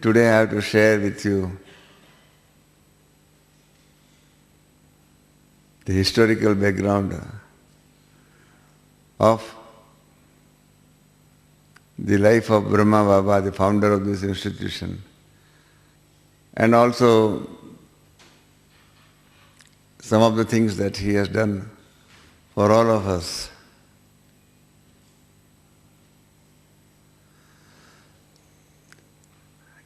today I have to share with you the historical background of the life of Brahma Baba, the founder of this institution, and also some of the things that he has done for all of us.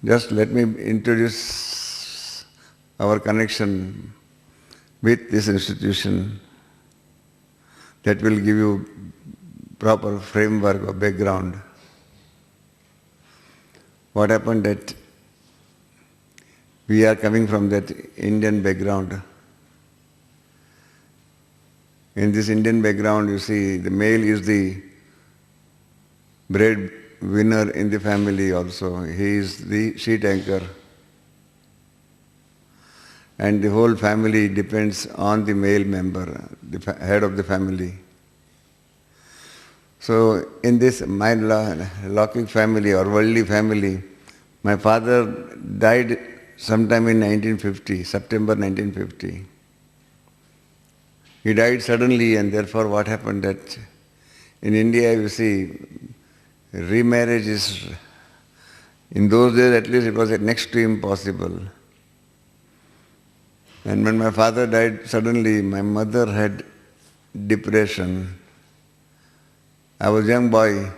Just let me introduce our connection with this institution that will give you proper framework or background. What happened that we are coming from that Indian background. In this Indian background, you see, the male is the breadwinner in the family also. He is the sheet anchor. And the whole family depends on the male member, the head of the family. So in this my Lokik family or worldly family, my father died sometime in 1950, September 1950. He died suddenly, and therefore what happened that in India, you see, remarriage is, in those days at least, it was next to impossible. And when my father died suddenly, my mother had depression. I was a young boy,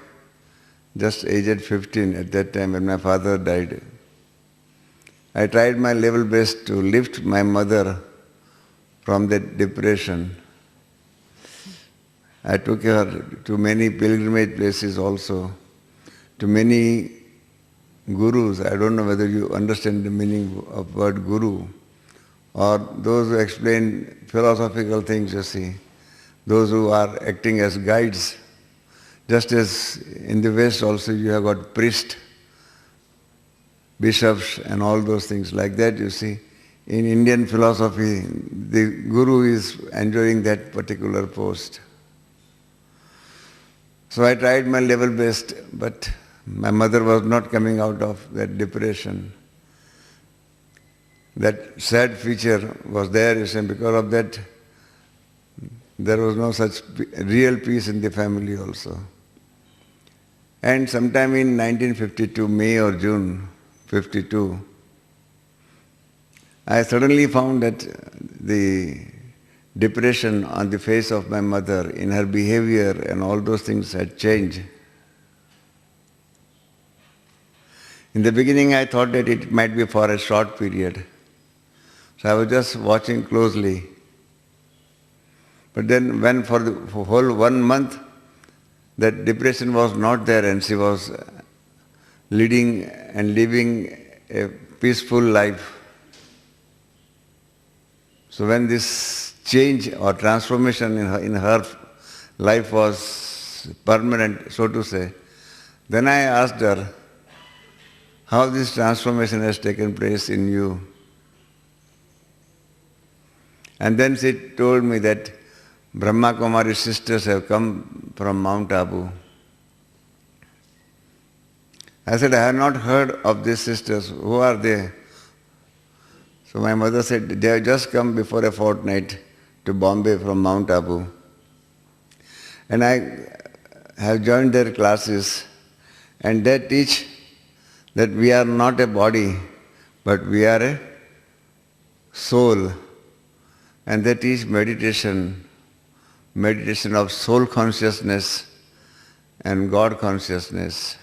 just aged 15 at that time when my father died. I tried my level best to lift my mother from that depression. I took her to many pilgrimage places also, to many gurus. I don't know whether you understand the meaning of word guru, or those who explain philosophical things, you see, those who are acting as guides. Just as in the West also you have got priests, bishops and all those things like that, you see. In Indian philosophy, the guru is enjoying that particular post. So I tried my level best, but my mother was not coming out of that depression. That sad feature was there, you see, because of that there was no such real peace in the family also. And sometime in 1952, May or June 52, I suddenly found that the depression on the face of my mother, in her behavior and all those things had changed. In the beginning I thought that it might be for a short period. So I was just watching closely. But then when for the whole 1 month that depression was not there and she was leading and living a peaceful life. So when this change or transformation in her life was permanent, so to say, then I asked her how this transformation has taken place in you. And then she told me that Brahma Kumari sisters have come from Mount Abu. I said, I have not heard of these sisters. Who are they? So my mother said, they have just come before a fortnight to Bombay from Mount Abu. And I have joined their classes, and they teach that we are not a body, but we are a soul. And they teach meditation of soul consciousness and God consciousness.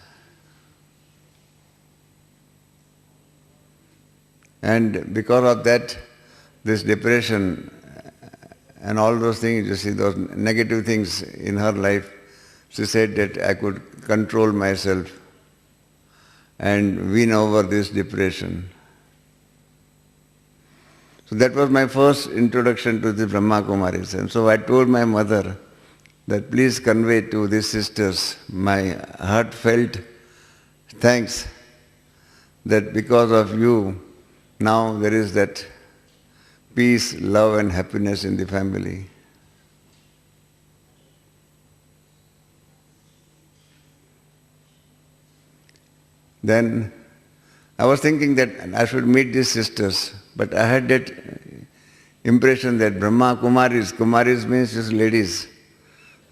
And because of that, this depression and all those things, you see, those negative things in her life, she said that I could control myself and win over this depression. So that was my first introduction to the Brahma Kumaris. And so I told my mother that please convey to these sisters my heartfelt thanks that because of you, now there is that peace, love and happiness in the family. Then I was thinking that I should meet these sisters, but I had that impression that Brahma Kumaris means just ladies.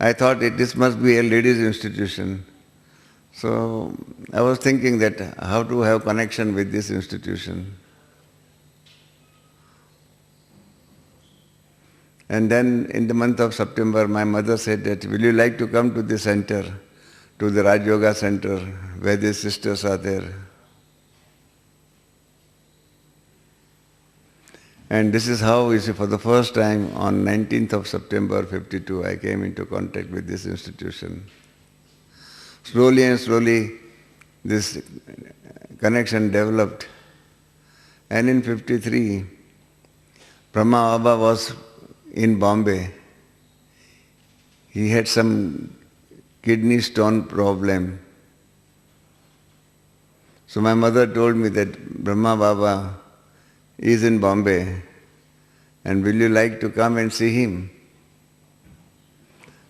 I thought this must be a ladies' institution. So I was thinking that how to have connection with this institution. And then in the month of September, my mother said that, will you like to come to the center, to the Raj Yoga center, where these sisters are there? And this is how, you see, for the first time on 19th of September 52, I came into contact with this institution. Slowly and slowly, this connection developed. And in 53, Brahma Baba was in Bombay. He had some kidney stone problem. So my mother told me that Brahma Baba is in Bombay, and will you like to come and see him?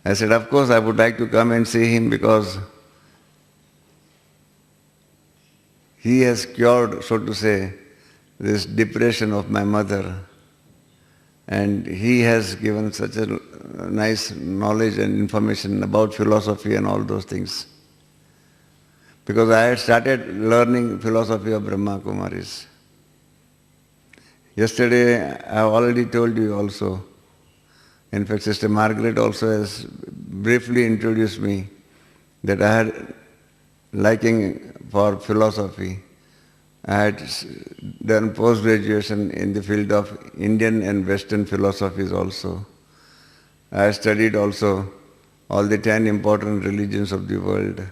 I said, of course I would like to come and see him, because he has cured, so to say, this depression of my mother, and he has given such a nice knowledge and information about philosophy and all those things. Because I had started learning philosophy of Brahma Kumaris. Yesterday, I have already told you also. In fact, Sister Margaret also has briefly introduced me that I had liking for philosophy. I had done post-graduation in the field of Indian and Western philosophies also. I studied also all the 10 important religions of the world.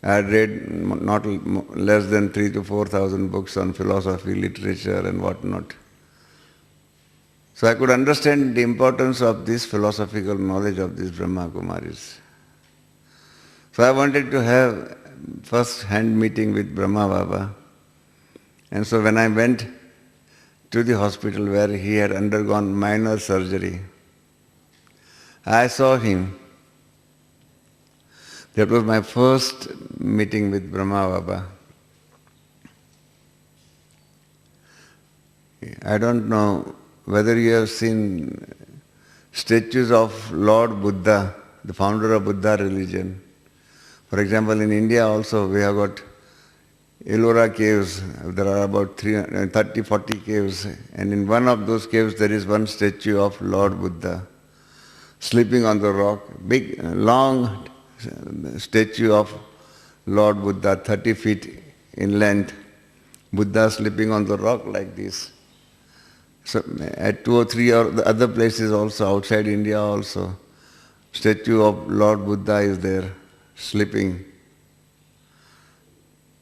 I had read not less than 3,000 to 4,000 books on philosophy, literature and whatnot. So I could understand the importance of this philosophical knowledge of these Brahma Kumaris. So I wanted to have first-hand meeting with Brahma Baba. And so when I went to the hospital where he had undergone minor surgery, I saw him. That was my first meeting with Brahma Baba. I don't know whether you have seen statues of Lord Buddha, the founder of Buddha religion. For example, in India also we have got Ellora caves. There are about 30, 40 caves, and in one of those caves there is one statue of Lord Buddha sleeping on the rock, big, long statue of Lord Buddha, 30 feet in length. Buddha sleeping on the rock like this. So at 2 or 3 other places also, outside India also, statue of Lord Buddha is there, sleeping.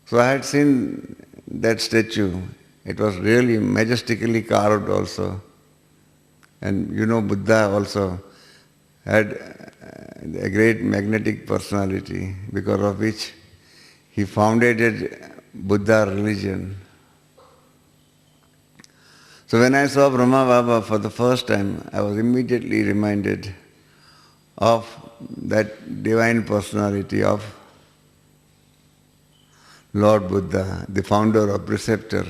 So I had seen that statue. It was really majestically carved also. And you know, Buddha also had a great magnetic personality, because of which he founded Buddha religion. So when I saw Brahma Baba for the first time, I was immediately reminded of that divine personality of Lord Buddha, the founder or preceptor.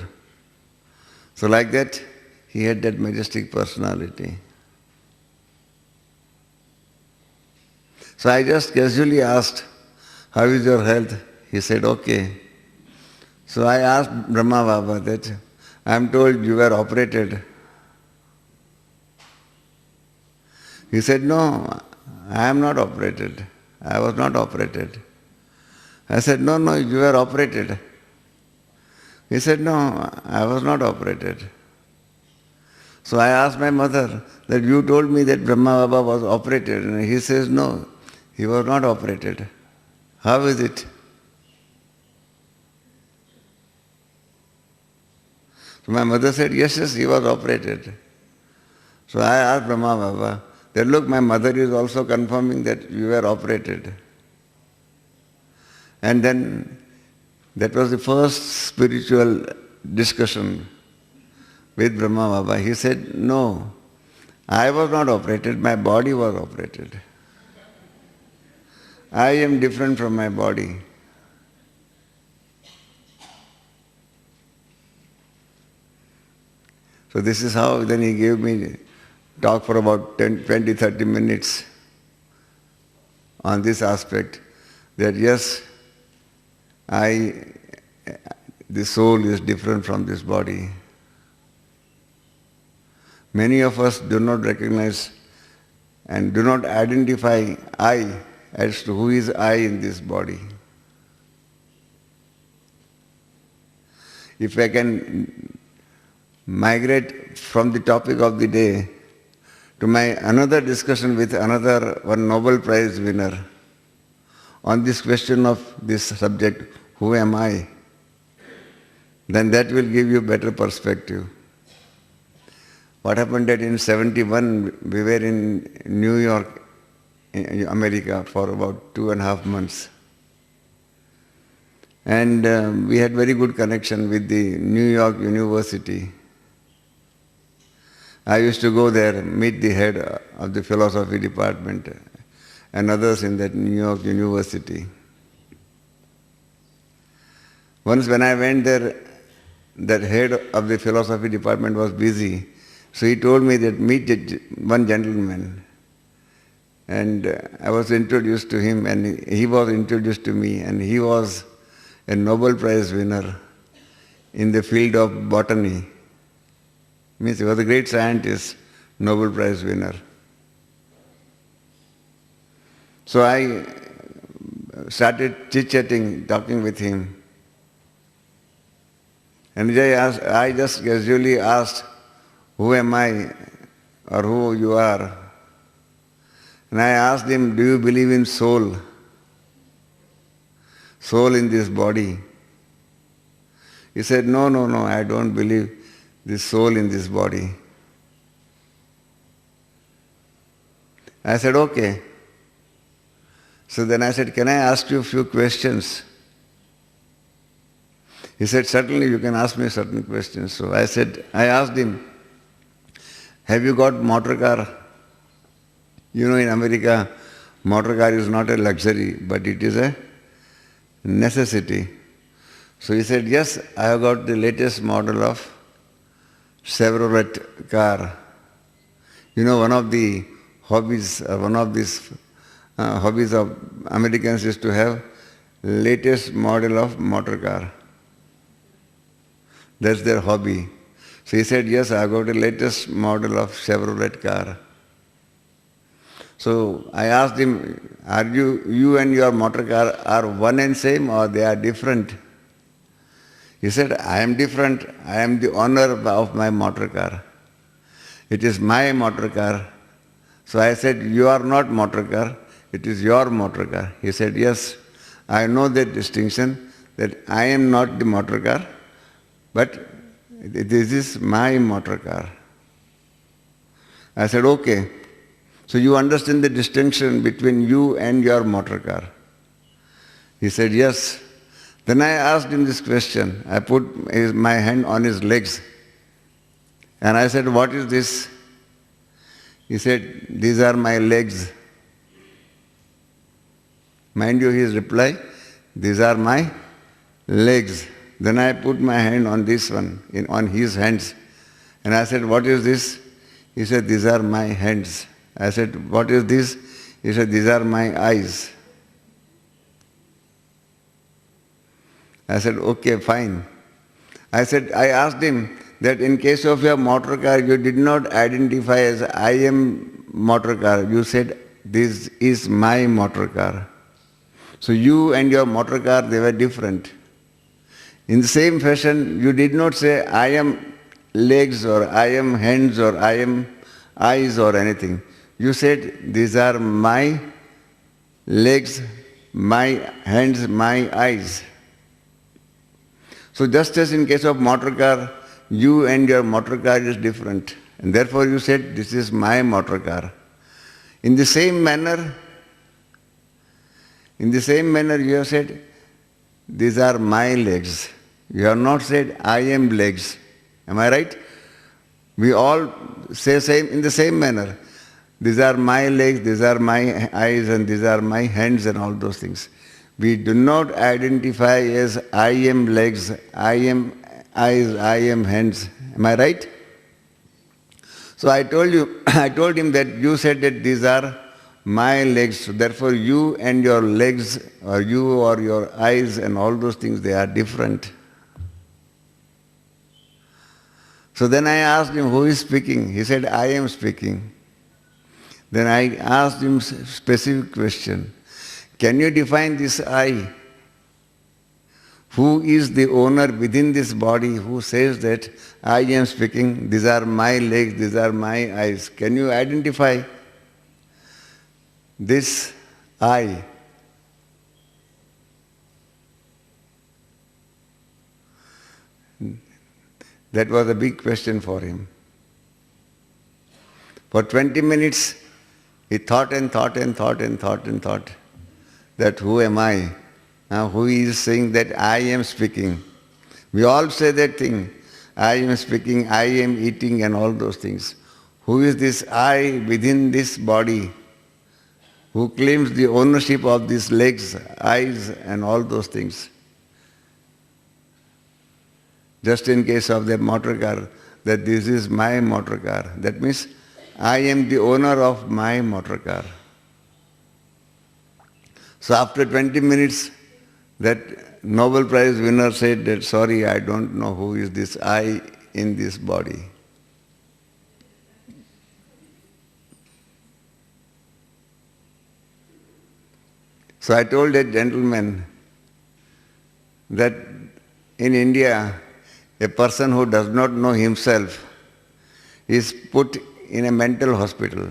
So like that, he had that majestic personality. So I just casually asked, how is your health? He said, okay. So I asked Brahma Baba that, I am told you were operated. He said, no, I am not operated. I was not operated. I said, no, you were operated. He said, no, I was not operated. So I asked my mother that you told me that Brahma Baba was operated. And he says, no, he was not operated. How is it? So my mother said, yes, he was operated. So I asked Brahma Baba that, look, my mother is also confirming that you were operated. And then that was the first spiritual discussion with Brahma Baba. He said, no, I was not operated, my body was operated. I am different from my body. So this is how then he gave me talk for about 10, 20, 30 minutes on this aspect, that yes, the soul is different from this body. Many of us do not recognize and do not identify I as to who is I in this body. If I can migrate from the topic of the day to my another discussion with another one Nobel Prize winner on this question of this subject, who am I? Then that will give you better perspective. What happened that in 71 we were in New York, in America, for about 2.5 months. And we had very good connection with the New York University. I used to go there, meet the head of the philosophy department and others in that New York University. Once when I went there, that head of the philosophy department was busy. So he told me that meet one gentleman. And I was introduced to him and he was introduced to me, and he was a Nobel Prize winner in the field of botany. Means he was a great scientist, Nobel Prize winner. So I started chit-chatting, talking with him. And I just casually asked, who am I or who you are? And I asked him, do you believe in soul? Soul in this body? He said, no, I don't believe this soul in this body. I said, okay. So then I said, can I ask you a few questions? He said, certainly you can ask me certain questions. So I asked him, have you got motor car? You know, in America, motor car is not a luxury, but it is a necessity. So he said, yes, I have got the latest model of Chevrolet car. You know, one of the hobbies, hobbies of Americans is to have latest model of motor car. That's their hobby. So he said, yes, I got the latest model of Chevrolet car. So I asked him, are you and your motor car are one and same or they are different? He said, I am different. I am the owner of my motor car. It is my motor car. So I said, you are not motor car. It is your motor car. He said, yes, I know that distinction, that I am not the motor car, but this is my motor car. I said, okay. So you understand the distinction between you and your motor car? He said, yes. Then I asked him this question. I put my hand on his legs. And I said, what is this? He said, these are my legs. Mind you, his reply, these are my legs. Then I put my hand on this one, on his hands. And I said, what is this? He said, these are my hands. I said, what is this? He said, these are my eyes. I said, okay, fine. I asked him that in case of your motor car, you did not identify as I am motor car. You said, this is my motor car. So you and your motor car, they were different. In the same fashion, you did not say, I am legs or I am hands or I am eyes or anything. You said, these are my legs, my hands, my eyes. So just as in case of motor car, you and your motor car is different. And therefore you said, this is my motor car. In the same manner, you have said, these are my legs. You have not said, I am legs. Am I right? We all say in the same manner. These are my legs, these are my eyes, and these are my hands and all those things. We do not identify as I am legs, I am eyes, I am hands. Am I right? So I told you, I told him that you said that these are my legs, so therefore you and your legs, or you or your eyes and all those things, they are different. So then I asked him, who is speaking? He said, I am speaking. Then I asked him specific question. Can you define this I? Who is the owner within this body who says that I am speaking, these are my legs, these are my eyes? Can you identify this I? That was a big question for him. For 20 minutes, he thought and thought and thought and thought and thought that who am I? Who is saying that I am speaking? We all say that thing. I am speaking, I am eating and all those things. Who is this I within this body who claims the ownership of these legs, eyes and all those things? Just in case of the motor car, that this is my motor car. That means I am the owner of my motor car. So after 20 minutes, that Nobel Prize winner said that, sorry, I don't know who is this I in this body. So I told that gentleman that in India, a person who does not know himself is put in a mental hospital.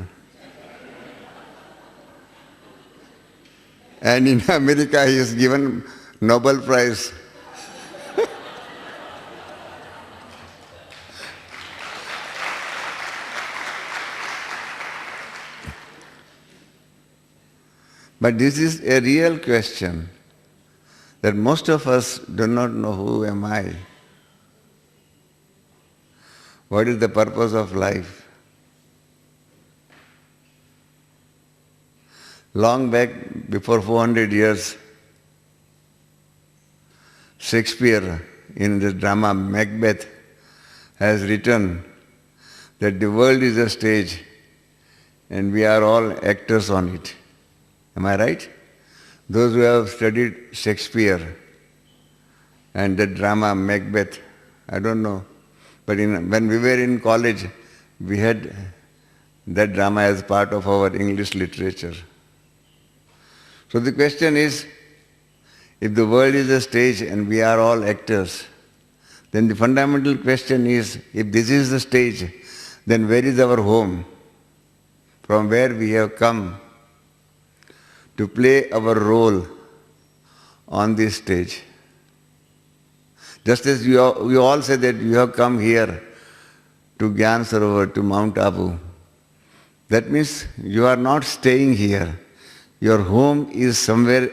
And in America, he is given Nobel Prize. But this is a real question, that most of us do not know who am I. What is the purpose of life? Long back, before 400 years, Shakespeare in the drama Macbeth has written that the world is a stage and we are all actors on it. Am I right? Those who have studied Shakespeare and the drama Macbeth, I don't know, but when we were in college, we had that drama as part of our English literature. So the question is, if the world is a stage and we are all actors, then the fundamental question is, if this is the stage, then where is our home? From where we have come to play our role on this stage. Just as we all say that you have come here to Gyan Sarovar, to Mount Abu, that means you are not staying here. Your home is somewhere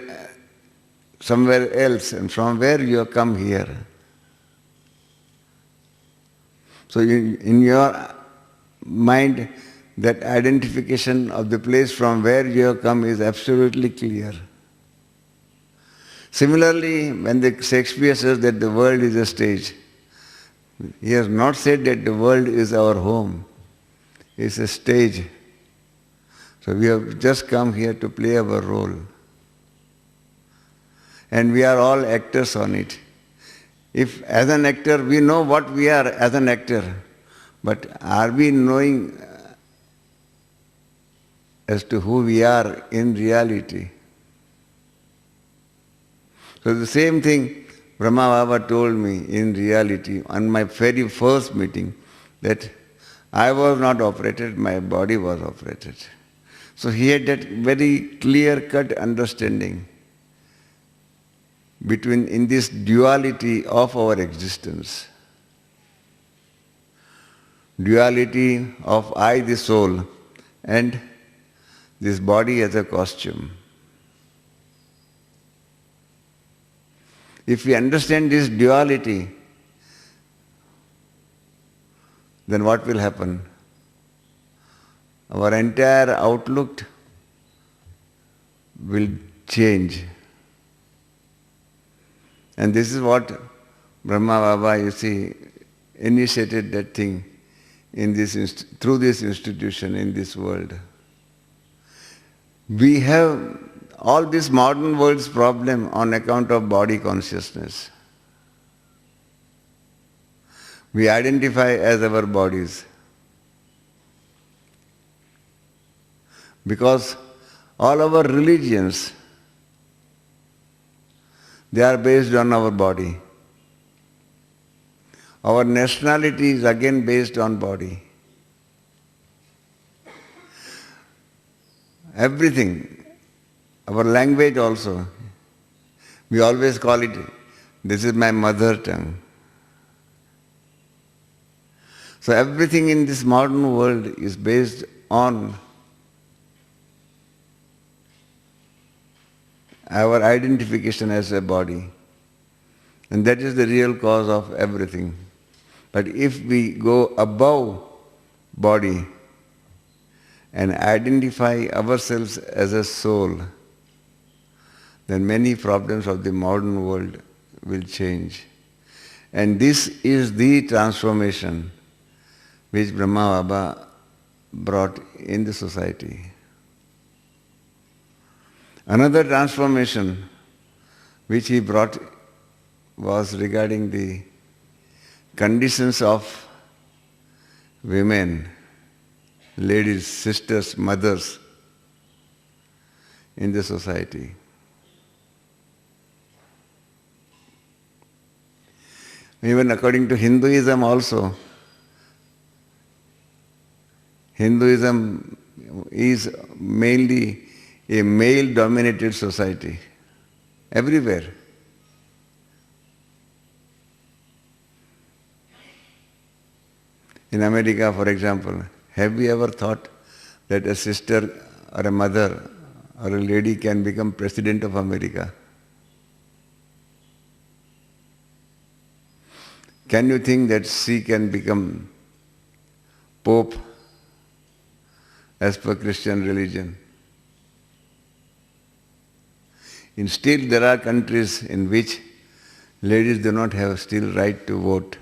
else, and from where you have come here. So in your mind, that identification of the place from where you have come is absolutely clear. Similarly, when the Shakespeare says that the world is a stage, he has not said that the world is our home. It's a stage. So we have just come here to play our role. And we are all actors on it. If as an actor, we know what we are as an actor, but are we knowing as to who we are in reality? So the same thing Brahma Baba told me in reality on my very first meeting, that I was not operated, my body was operated. So he had that very clear-cut understanding in this duality of our existence. Duality of I, the soul, and this body as a costume. If we understand this duality, then what will happen? Our entire outlook will change. And this is what Brahma Baba, you see, initiated that thing in this through this institution in this world. We have all this modern world's problem on account of body consciousness. We identify as our bodies because all our religions, they are based on our body. Our nationality is again based on body. Everything, our language also, we always call it, this is my mother tongue. So everything in this modern world is based on our identification as a body. And that is the real cause of everything. But if we go above body and identify ourselves as a soul, then many problems of the modern world will change. And this is the transformation which Brahma Baba brought in the society. Another transformation which he brought was regarding the conditions of women, ladies, sisters, mothers in the society. Even according to Hinduism also, Hinduism is mainly a male-dominated society, everywhere. In America, for example, have you ever thought that a sister or a mother or a lady can become president of America? Can you think that she can become Pope as per Christian religion? And still there are countries in which ladies do not have still right to vote.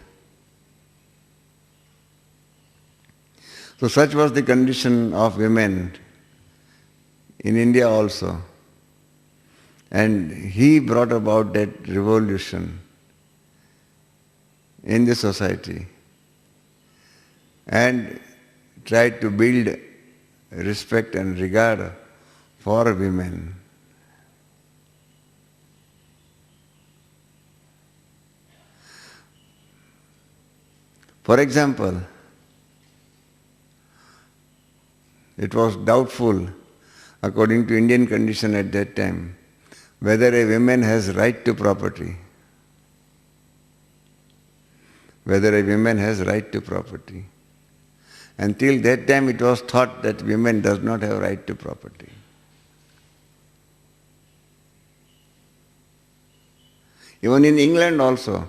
So such was the condition of women in India also. And he brought about that revolution in the society and tried to build respect and regard for women. For example, it was doubtful, according to Indian condition at that time, whether a woman has right to property. Whether a woman has right to property. Until that time it was thought that women does not have right to property. Even in England also.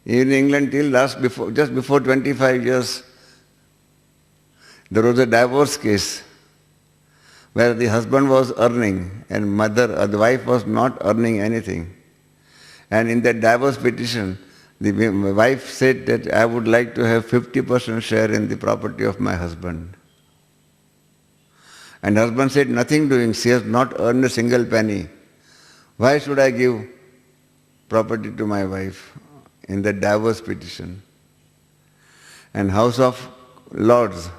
In England till just before 25 years, there was a divorce case where the husband was earning and the wife was not earning anything. And in that divorce petition, the wife said that I would like to have 50% share in the property of my husband. And husband said, nothing doing, she has not earned a single penny. Why should I give property to my wife in the divorce petition? And House of Lords,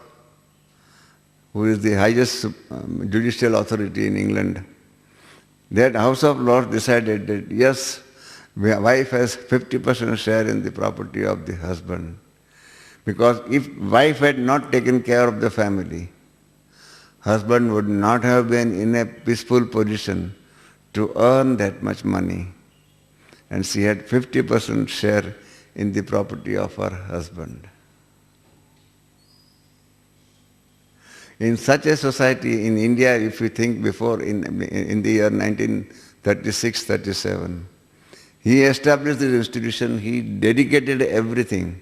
who is the highest judicial authority in England, that House of Lords decided that yes, wife has 50% share in the property of the husband. Because if wife had not taken care of the family, husband would not have been in a peaceful position to earn that much money. And she had 50% share in the property of her husband. In such a society in India, if you think before in the year 1936-37, he established this institution, he dedicated everything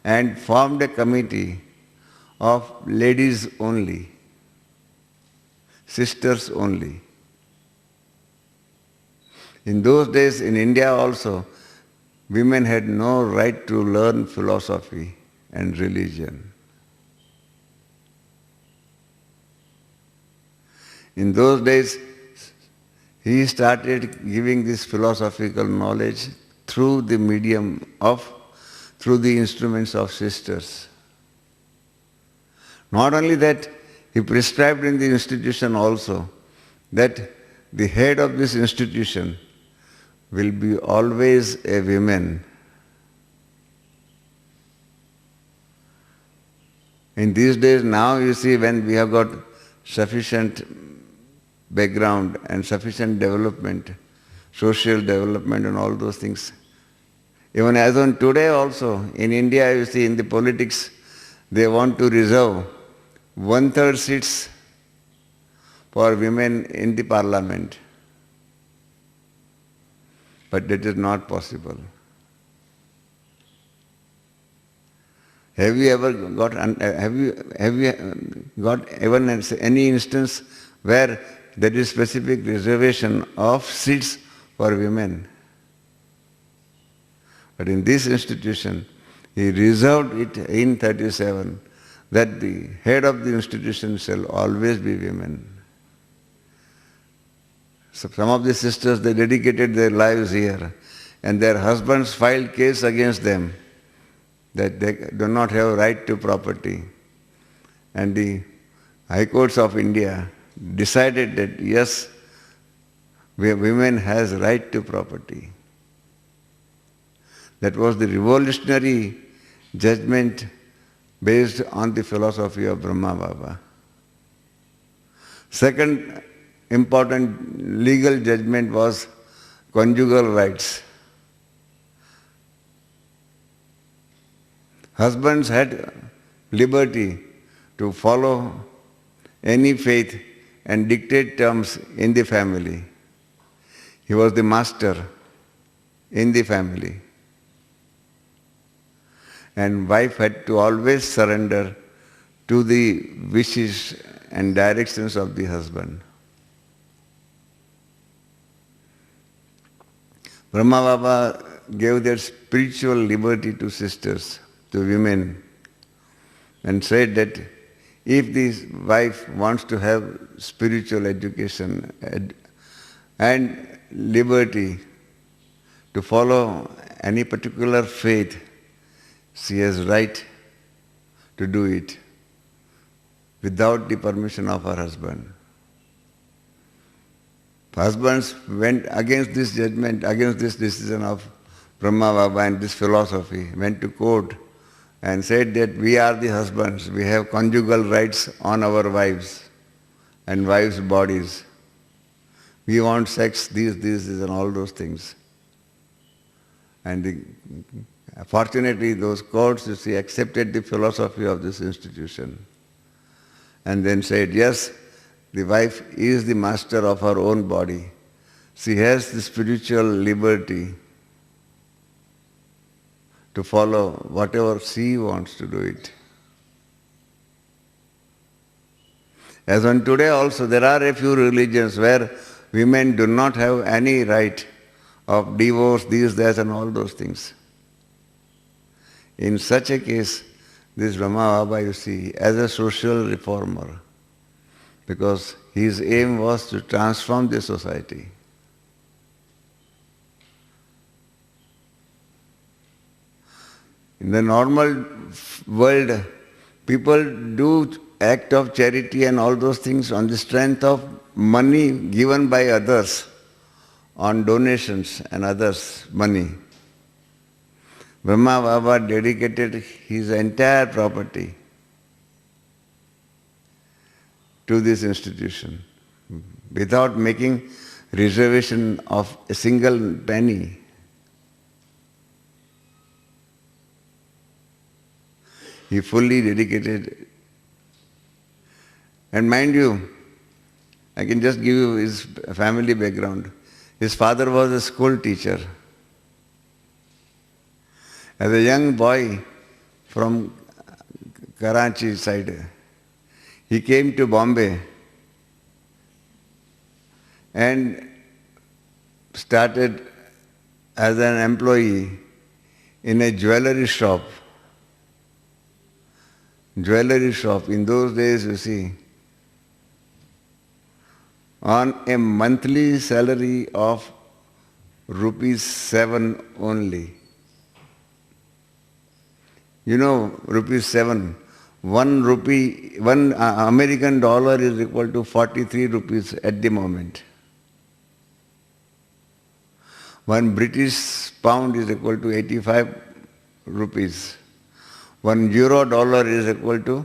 and formed a committee of ladies only, sisters only. In those days in India also, women had no right to learn philosophy and religion. In those days, he started giving this philosophical knowledge through the medium of, through the instruments of sisters. Not only that, he prescribed in the institution also that the head of this institution will be always a woman. In these days now you see, when we have got sufficient background and sufficient development, social development and all those things. Even as on today also, in India you see, in the politics, they want to reserve 1/3 seats for women in the parliament. But that is not possible. Have you ever got even any instance where there is specific reservation of seats for women? But in this institution, he reserved it in 37 that the head of the institution shall always be women. So some of the sisters, they dedicated their lives here, and their husbands filed case against them that they do not have right to property. And the High Courts of India decided that yes, women has right to property. That was the revolutionary judgment based on the philosophy of Brahma Baba. Second important legal judgment was conjugal rights. Husbands had liberty to follow any faith and dictate terms in the family. He was the master in the family. And wife had to always surrender to the wishes and directions of the husband. Brahma Baba gave that spiritual liberty to sisters, to women, and said that if the wife wants to have spiritual education and liberty to follow any particular faith, she has right to do it without the permission of her husband. Husbands went against this judgment, against this decision of Brahma Baba and this philosophy, went to court and said that we are the husbands, we have conjugal rights on our wives and wives' bodies. We want sex, these, and all those things. And fortunately, those courts, you see, accepted the philosophy of this institution and then said, yes, the wife is the master of her own body. She has the spiritual liberty to follow whatever she wants to do it. As on today also, there are a few religions where women do not have any right of divorce, this, that, and all those things. In such a case, this Brahma Baba, you see, as a social reformer, because his aim was to transform the society. In the normal world, people do act of charity and all those things on the strength of money given by others, on donations and others' money. Brahma Baba dedicated his entire property to this institution without making reservation of a single penny. He fully dedicated. And mind you, I can just give you his family background. His father was a school teacher. As a young boy from Karachi side, he came to Bombay and started as an employee in a jewelry shop. Jewelry shop. In those days, you see, on a monthly salary of rupees 7 only. You know, rupees 7. 1 rupee, 1 American dollar is equal to 43 rupees at the moment. 1 British pound is equal to 85 rupees. 1 euro dollar is equal to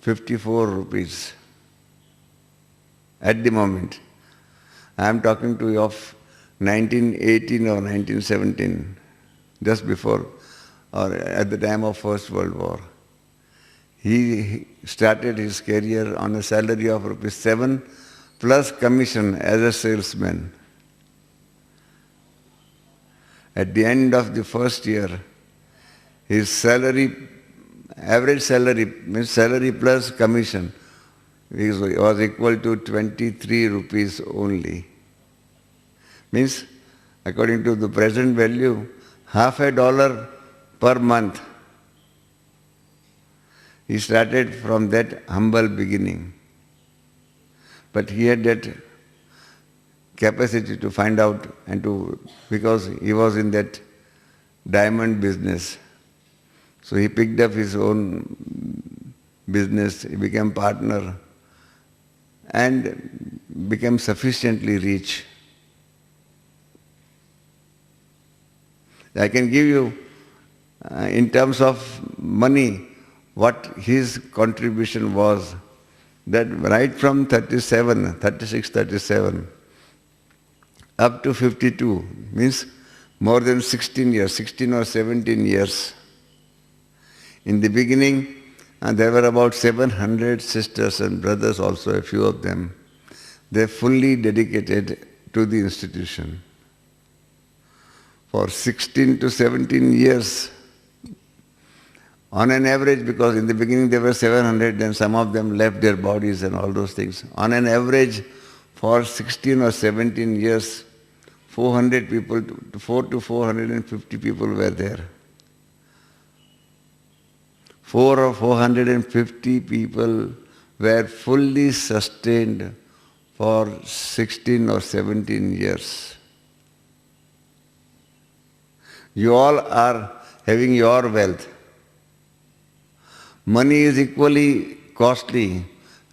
54 rupees at the moment. I am talking to you of 1918 or 1917, just before or at the time of First World War. He started his career on a salary of rupees 7 plus commission as a salesman. At the end of the first year, his salary, average salary, means salary plus commission, was equal to 23 rupees only. Means, according to the present value, half a dollar per month. He started from that humble beginning. But he had that capacity to find out and to, because he was in that diamond business. So he picked up his own business, he became partner and became sufficiently rich. I can give you, in terms of money, what his contribution was. That right from 36, 37, up to 52, means more than 16 years, 16 or 17 years. In the beginning, there were about 700 sisters and brothers also, a few of them. They fully dedicated to the institution. For 16 to 17 years, on an average, because in the beginning there were 700, then some of them left their bodies and all those things. On an average, for 16 or 17 years, 400 people, 4 to 450 people were there. 4 or 450 people were fully sustained for 16 or 17 years. You all are having your wealth. Money is equally costly.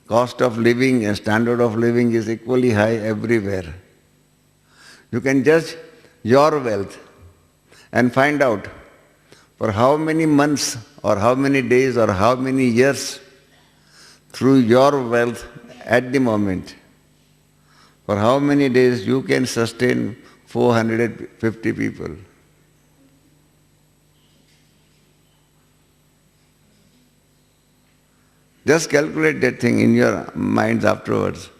Cost of living and standard of living is equally high everywhere. You can judge your wealth and find out for how many months or how many days or how many years through your wealth at the moment, for how many days you can sustain 450 people. Just calculate that thing in your minds afterwards.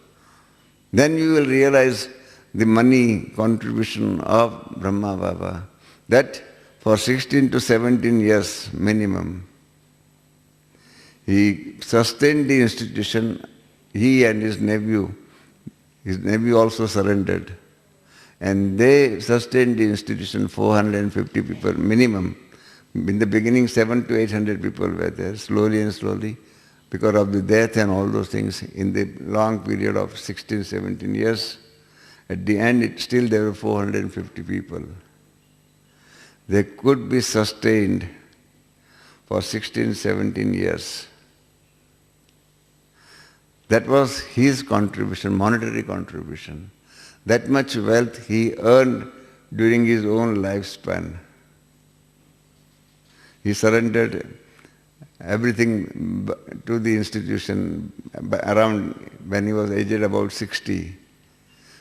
Then you will realize the money contribution of Brahma Baba. That for 16 to 17 years minimum, he sustained the institution, he and his nephew also surrendered. And they sustained the institution, 450 people minimum. In the beginning, 700 to 800 people were there, slowly and slowly. Because of the death and all those things, in the long period of 16, 17 years, at the end still there were 450 people. They could be sustained for 16, 17 years. That was his contribution, monetary contribution. That much wealth he earned during his own lifespan. He surrendered everything to the institution around when he was aged about 60.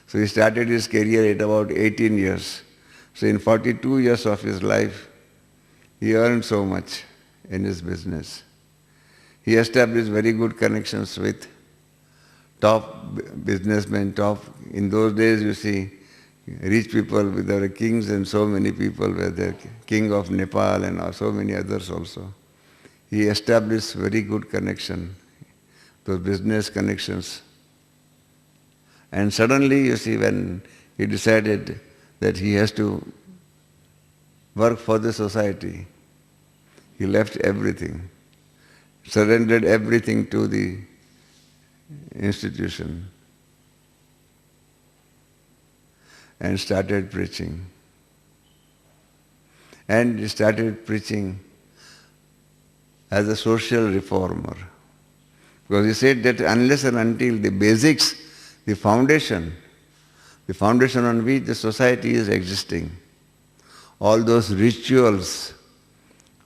So he started his career at about 18 years. So in 42 years of his life, he earned so much in his business. He established very good connections with top businessmen, in those days you see, rich people, there were kings and so many people were there, king of Nepal and so many others also. He established very good connection, those business connections. And suddenly, you see, when he decided that he has to work for the society, He left everything, surrendered everything to the institution and started preaching. And he started preaching as a social reformer. Because he said that unless and until the basics, the foundation on which the society is existing, all those rituals,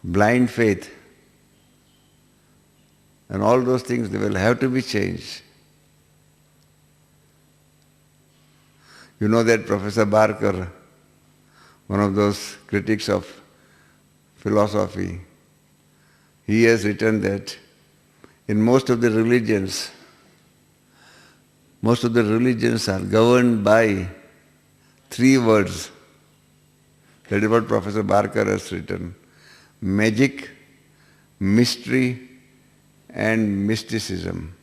blind faith, and all those things, they will have to be changed. You know that Professor Barker, one of those critics of philosophy, he has written that in most of the religions are governed by 3 words. That is what Professor Barker has written. Magic, mystery, and mysticism.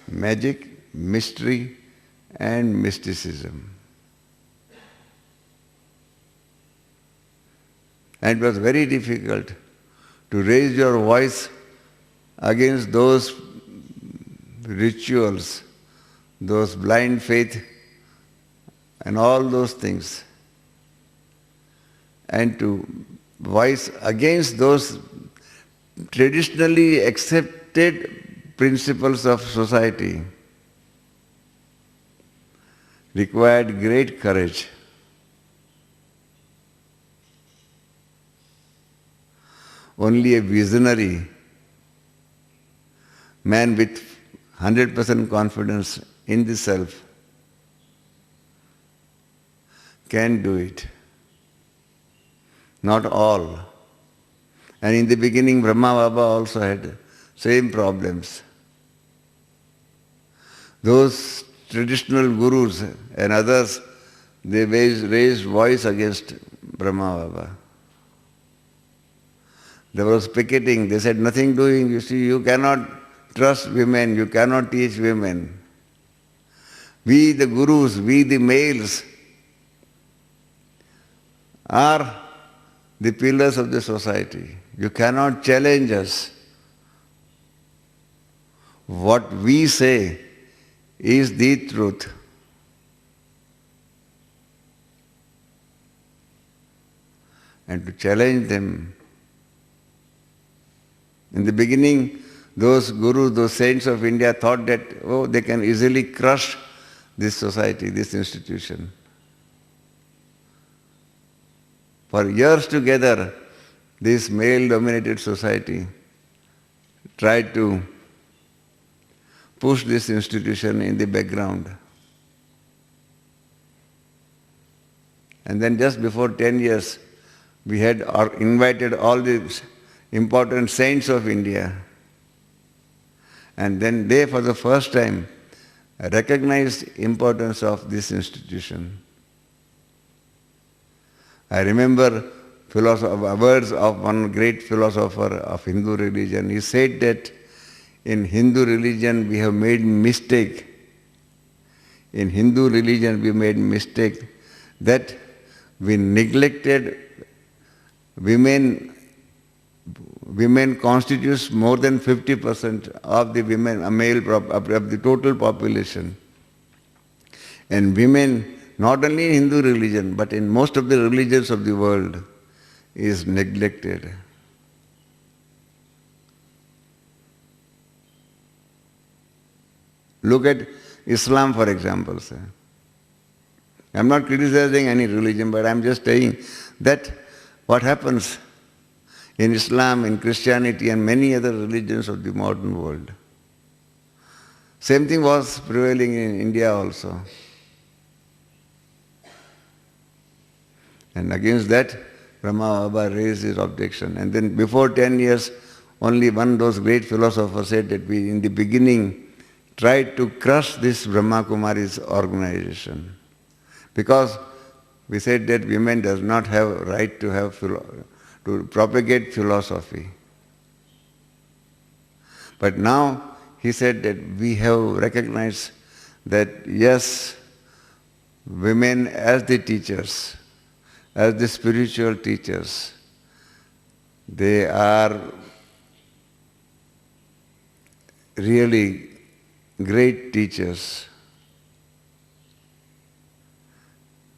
Magic, mystery, and mysticism. And it was very difficult to raise your voice against those rituals, those blind faith, and all those things, and to voice against those traditionally accepted principles of society required great courage. Only a visionary man with 100% confidence in the self can do it. Not all. And in the beginning, Brahma Baba also had same problems. Those traditional gurus and others, they raised voice against Brahma Baba. There was picketing. They said, nothing doing. You see, you cannot trust women. You cannot teach women. We the gurus, we the males are the pillars of the society. You cannot challenge us. What we say is the truth. And to challenge them. In the beginning, those gurus, those saints of India thought that, oh, they can easily crush this society, this institution. For years together, this male-dominated society tried to push this institution in the background. And then just before 10 years, we had invited all the important saints of India. And then they, for the first time, recognized importance of this institution. I remember words of one great philosopher of Hindu religion. He said that in Hindu religion we have made mistake. In Hindu religion we made mistake that we neglected women. Women constitutes more than 50% of the women, of the total population. And women, not only in Hindu religion, but in most of the religions of the world, is neglected. Look at Islam, for example. Sir. I'm not criticizing any religion, but I'm just saying that what happens in Islam, in Christianity, and many other religions of the modern world. Same thing was prevailing in India also. And against that, Brahma Baba raised his objection. And then before 10 years, only one of those great philosophers said that we, in the beginning, tried to crush this Brahma Kumari's organization. Because we said that women does not have a right to propagate philosophy. But now he said that we have recognized that yes, women as the teachers, as the spiritual teachers, They are really great teachers.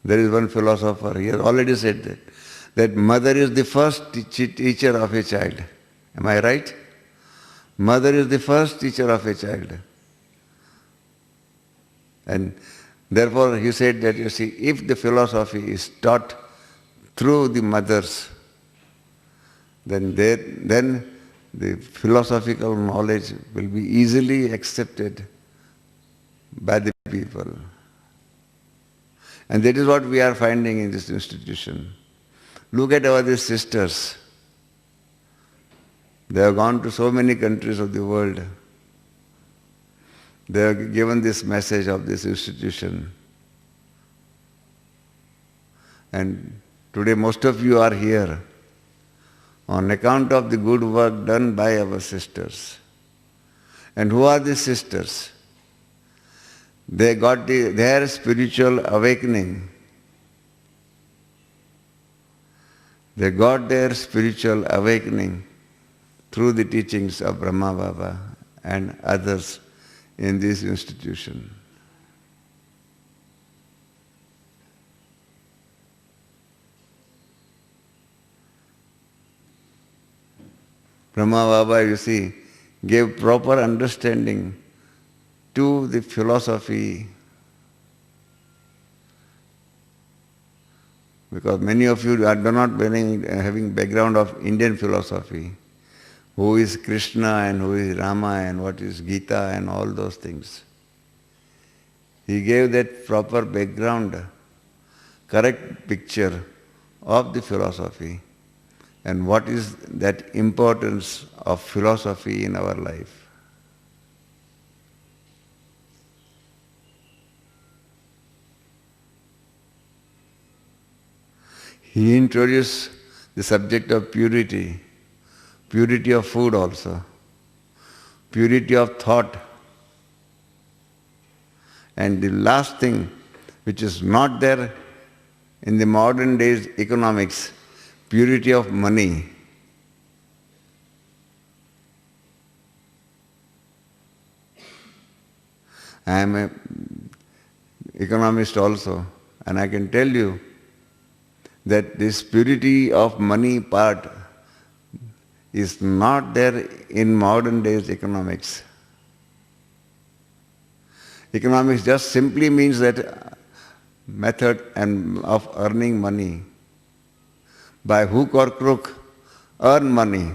There is one philosopher, he has already said that mother is the first teacher of a child. Am I right? Mother is the first teacher of a child. And therefore he said that, you see, if the philosophy is taught through the mothers, then the philosophical knowledge will be easily accepted by the people. And that is what we are finding in this institution. Look at our these sisters. They have gone to so many countries of the world. They have given this message of this institution. And today most of you are here on account of the good work done by our sisters. And who are these sisters? They got their spiritual awakening. They got their spiritual awakening through the teachings of Brahma Baba and others in this institution. Brahma Baba, you see, gave proper understanding to the philosophy, because many of you are not having background of Indian philosophy. Who is Krishna and who is Rama and what is Gita and all those things. He gave that proper background, correct picture of the philosophy and what is that importance of philosophy in our life. He introduced the subject of purity, purity of food also, purity of thought, and the last thing which is not there in the modern days economics, purity of money. I am an economist also, and I can tell you that this purity of money part is not there in modern days economics. Economics just simply means that method of earning money. By hook or crook, earn money.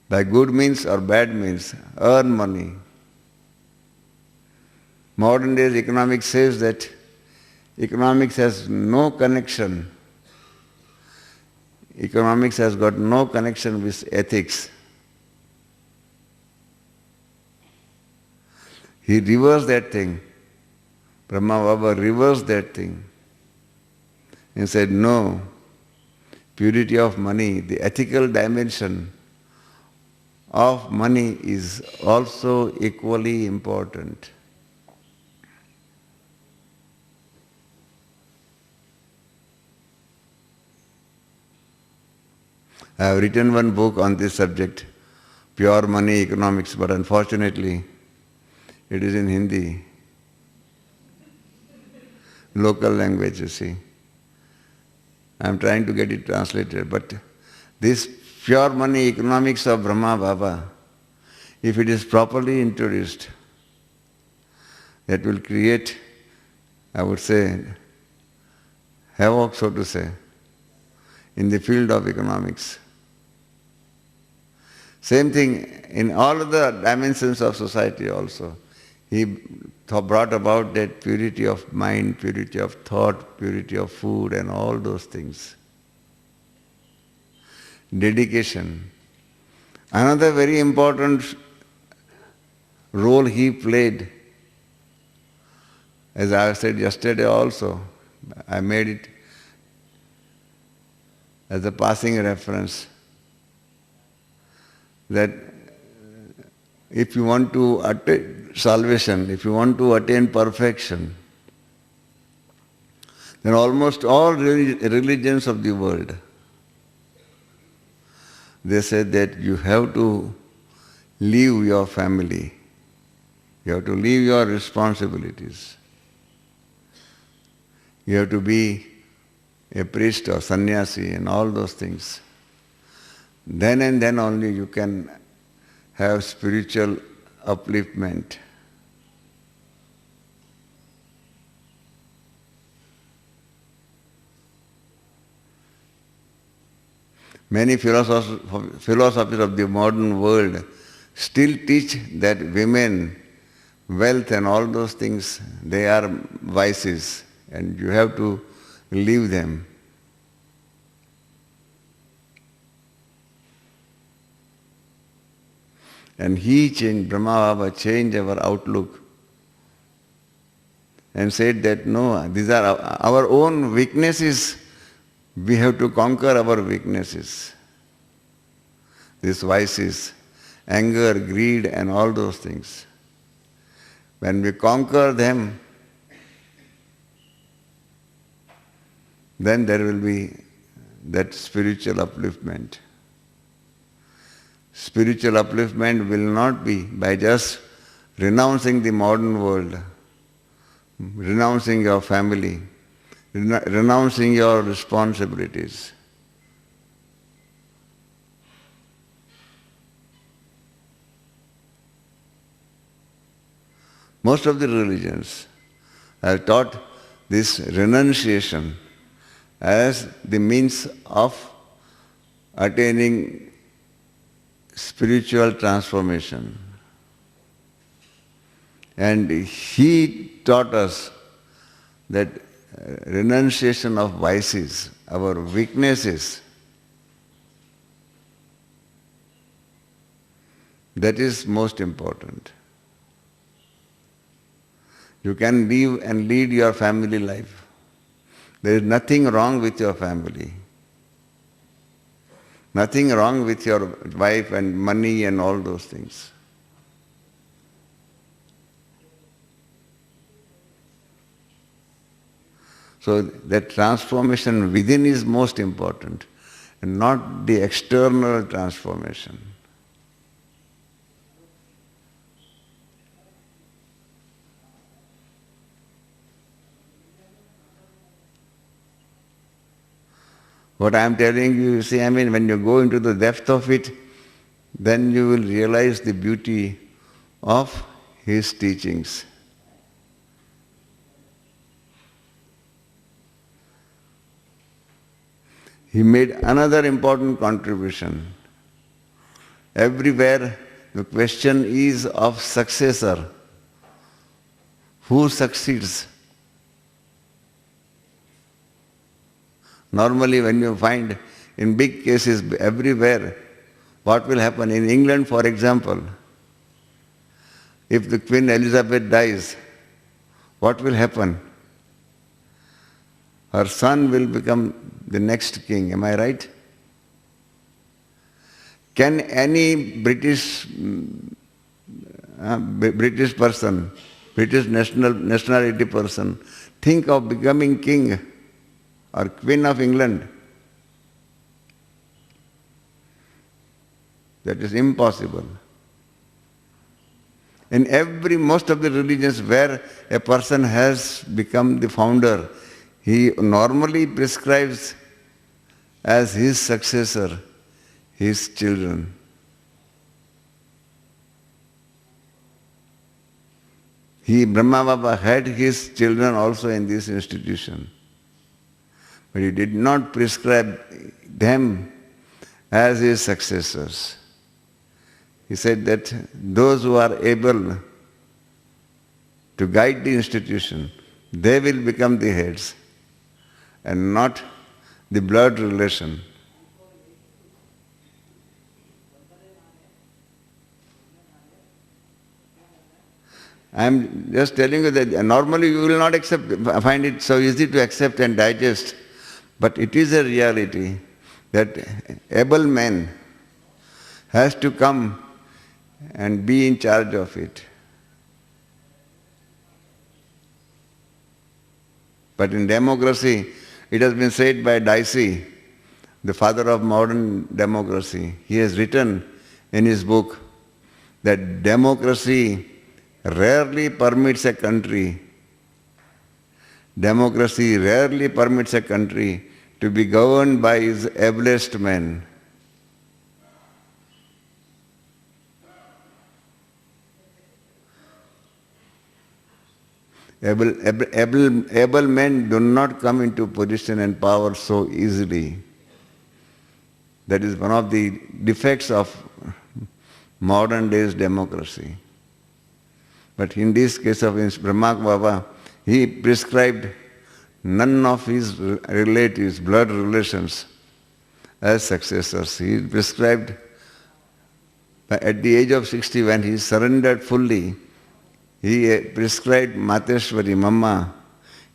By good means or bad means, earn money. Modern days economics says that economics has no connection. Economics has got no connection with ethics. He reversed that thing. Brahma Baba reversed that thing and said, no, purity of money, the ethical dimension of money is also equally important. I have written one book on this subject, Pure Money Economics, but unfortunately it is in Hindi, local language, you see. I am trying to get it translated, but this Pure Money Economics of Brahma Baba, if it is properly introduced, that will create, I would say, havoc, so to say, in the field of economics. Same thing in all other dimensions of society also. He brought about that purity of mind, purity of thought, purity of food and all those things. Dedication. Another very important role he played, as I said yesterday also, I made it as a passing reference, that if you want to attain salvation, if you want to attain perfection, then almost all religions of the world, they said that you have to leave your family. You have to leave your responsibilities. You have to be a priest or sannyasi and all those things. Then and then only you can have spiritual upliftment. Many philosophers of the modern world still teach that women, wealth and all those things, they are vices and you have to leave them. And he changed, Brahma Baba changed our outlook and said that no, these are our own weaknesses. We have to conquer our weaknesses. These vices, anger, greed and all those things. When we conquer them, then there will be that spiritual upliftment. Spiritual upliftment will not be by just renouncing the modern world, renouncing your family, renouncing your responsibilities. Most of the religions have taught this renunciation as the means of attaining spiritual transformation. And he taught us that renunciation of vices, our weaknesses, that is most important. You can live and lead your family life. There is nothing wrong with your family. Nothing wrong with your wife and money and all those things. So that transformation within is most important and not the external transformation. What I am telling you, you see, when you go into the depth of it, then you will realize the beauty of his teachings. He made another important contribution. Everywhere the question is of successor. Who succeeds? Normally when you find in big cases everywhere, what will happen? In England, for example, if the Queen Elizabeth dies, what will happen? Her son will become the next king, am I right? Can any British person, British nationality person, think of becoming king or Queen of England? That is impossible. In most of the religions where a person has become the founder, he normally prescribes as his successor his children. Brahma Baba had his children also in this institution. But he did not prescribe them as his successors. He said that those who are able to guide the institution, they will become the heads and not the blood relation. I am just telling you that normally you will not find it so easy to accept and digest, but it is a reality that able man has to come and be in charge of it. But in democracy, it has been said by Dicey the father of modern democracy, he has written in his book that democracy rarely permits a country to be governed by his ablest men. Able men do not come into position and power so easily. That is one of the defects of modern days democracy. But in this case of Brahma Baba, he prescribed none of his relatives, blood relations, as successors. He prescribed, at the age of 60, when he surrendered fully, he prescribed Mateshwari, Mama,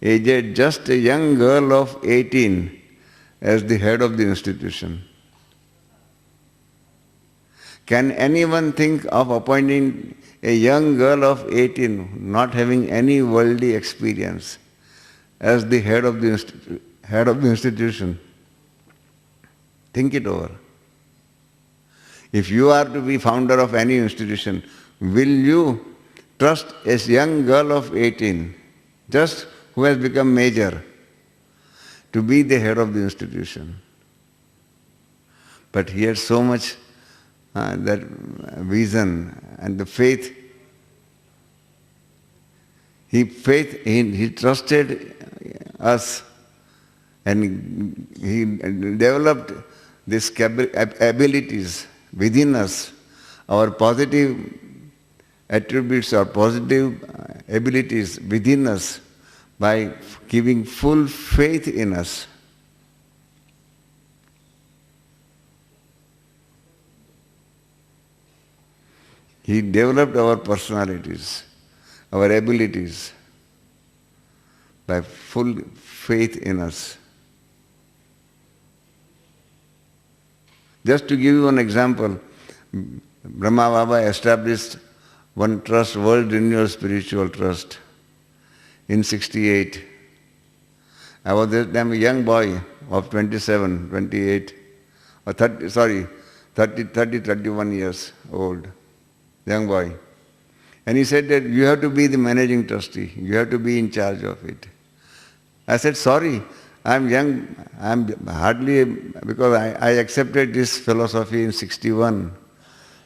aged just a young girl of 18, as the head of the institution. Can anyone think of appointing a young girl of 18, not having any worldly experience, as the head of the institution? Think it over. If you are to be founder of any institution, will you trust a young girl of 18, just who has become major, to be the head of the institution? But he had so much that vision and the faith. He trusted us, and he developed these abilities within us, our positive attributes, our positive abilities within us, by giving full faith in us. He developed our personalities, our abilities, by full faith in us. Just to give you an example, Brahma Baba established one trust, World Renewal Spiritual Trust, in 68. I was at that time a young boy of 27, 28, or 30, 31 years old. Young boy. And he said that you have to be the managing trustee. You have to be in charge of it. I said, sorry, I'm young. I'm hardly, because I accepted this philosophy in 61.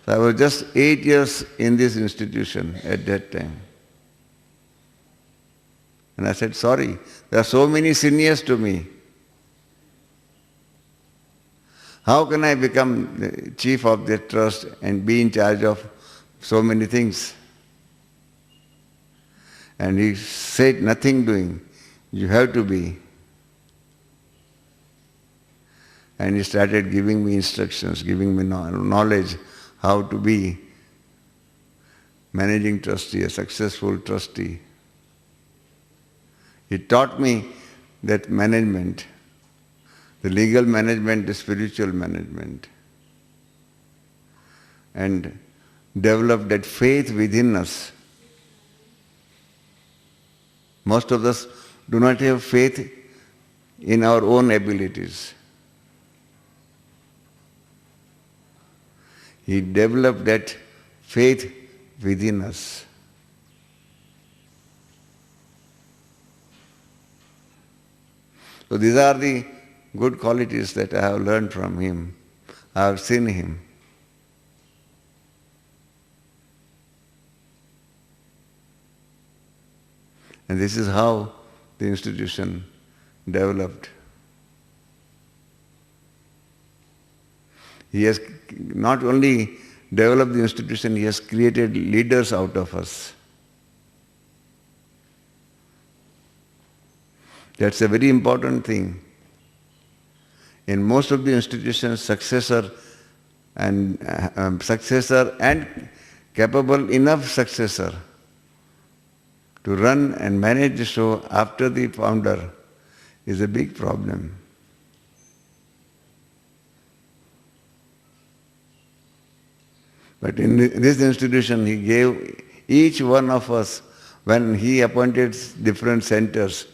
So I was just 8 years in this institution at that time. And I said, sorry, there are so many seniors to me. How can I become the chief of the trust and be in charge of so many things? And he said, nothing doing. You have to be. And he started giving me instructions, giving me knowledge how to be managing trustee, a successful trustee. He taught me that management, the legal management, the spiritual management, and developed that faith within us. Most of us do not have faith in our own abilities. He developed that faith within us. So these are the good qualities that I have learned from him. I have seen him. And this is how the institution developed. He has not only developed the institution, he has created leaders out of us. That's a very important thing. In most of the institutions, successor and capable enough successor to run and manage the show after the founder is a big problem. But in this institution, he gave each one of us, when he appointed different centers,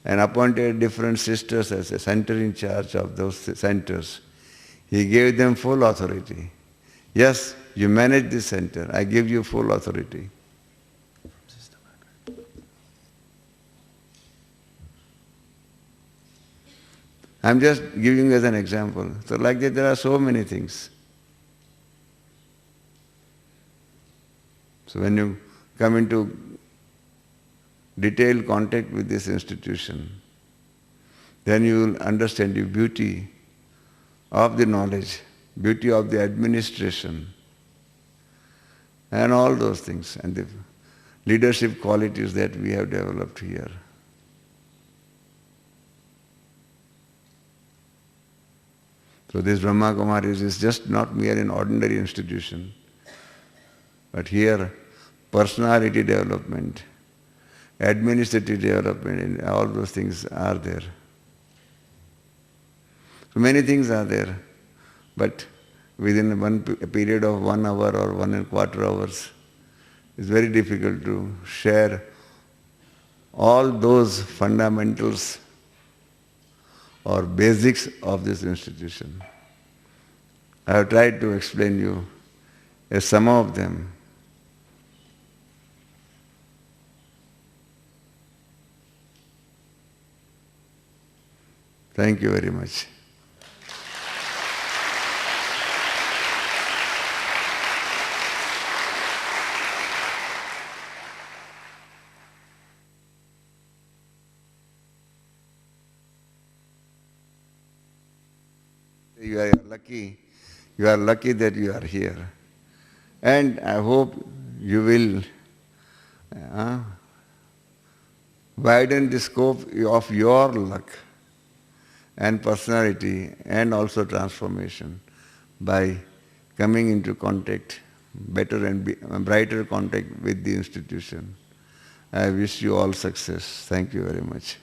and appointed different sisters as a center in charge of those centers. He gave them full authority. Yes, you manage this center. I give you full authority. I'm just giving you as an example. So like that there are so many things. So when you come into detailed contact with this institution, then you will understand the beauty of the knowledge, beauty of the administration, and all those things, and the leadership qualities that we have developed here. So this Brahma Kumaris is just not mere an ordinary institution, but here personality development, administrative development, and all those things are there. So many things are there, but within a period of 1 hour or 1.25 hours, it's very difficult to share all those fundamentals or basics of this institution. I have tried to explain you some of them. Thank you very much. You are lucky that you are here. And I hope you will widen the scope of your luck and personality and also transformation by coming into contact, better and brighter contact with the institution. I wish you all success. Thank you very much.